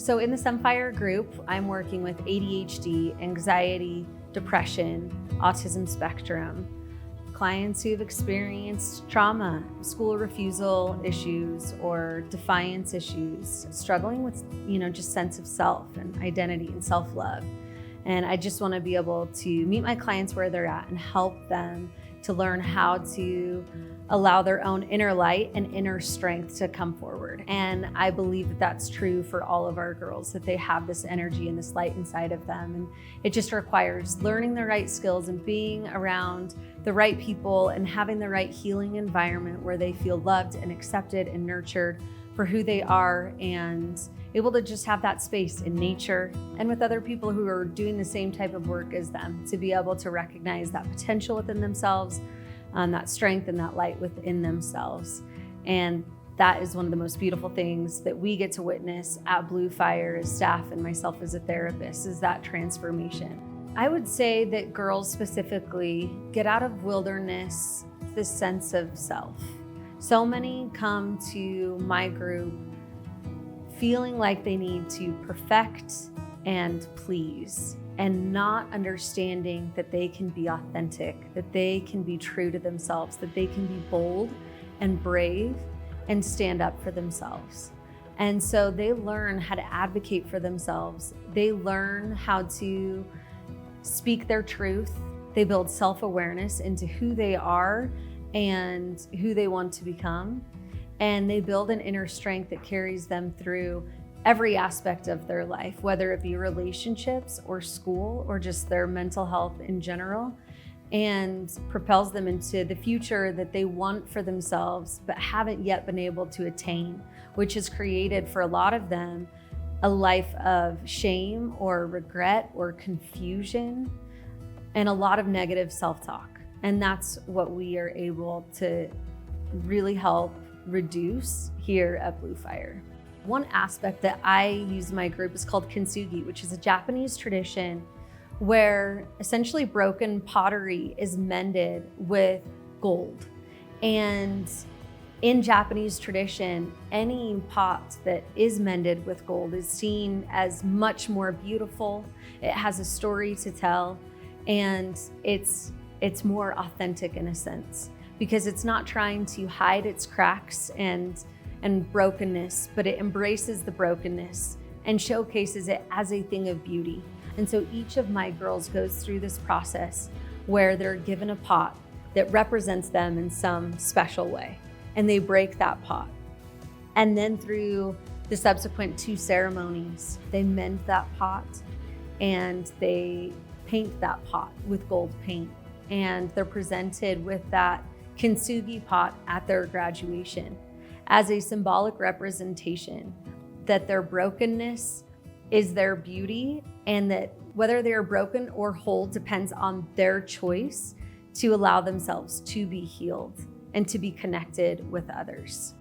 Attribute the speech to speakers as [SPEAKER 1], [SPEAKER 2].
[SPEAKER 1] So in the Sunfire group, I'm working with ADHD, anxiety, depression, autism spectrum, clients who've experienced trauma, school refusal issues, or defiance issues, struggling with, just sense of self and identity and self-love. And I just want to be able to meet my clients where they're at and help them to learn how to allow their own inner light and inner strength to come forward. And I believe that that's true for all of our girls, that they have this energy and this light inside of them. And it just requires learning the right skills and being around the right people and having the right healing environment where they feel loved and accepted and nurtured for who they are, and able to just have that space in nature and with other people who are doing the same type of work as them, to be able to recognize that potential within themselves, that strength and that light within themselves. And that is one of the most beautiful things that we get to witness at blueFire as staff and myself as a therapist, is that transformation. I would say that girls specifically get out of wilderness this sense of self. So many come to my group feeling like they need to perfect and please, and not understanding that they can be authentic, that they can be true to themselves, that they can be bold and brave and stand up for themselves. And so they learn how to advocate for themselves. They learn how to speak their truth. They build self-awareness into who they are and who they want to become. And they build an inner strength that carries them through every aspect of their life, whether it be relationships or school or just their mental health in general, and propels them into the future that they want for themselves but haven't yet been able to attain, which has created for a lot of them a life of shame or regret or confusion and a lot of negative self-talk. And that's what we are able to really help reduce here at blueFire. One aspect that I use in my group is called Kintsugi, which is a Japanese tradition where essentially broken pottery is mended with gold. And in Japanese tradition, any pot that is mended with gold is seen as much more beautiful. It has a story to tell, and it's more authentic in a sense, because it's not trying to hide its cracks and brokenness, but it embraces the brokenness and showcases it as a thing of beauty. And so each of my girls goes through this process where they're given a pot that represents them in some special way, and they break that pot. And then through the subsequent 2 ceremonies, they mend that pot and they paint that pot with gold paint. And they're presented with that Kintsugi pot at their graduation as a symbolic representation that their brokenness is their beauty, and that whether they are broken or whole depends on their choice to allow themselves to be healed and to be connected with others.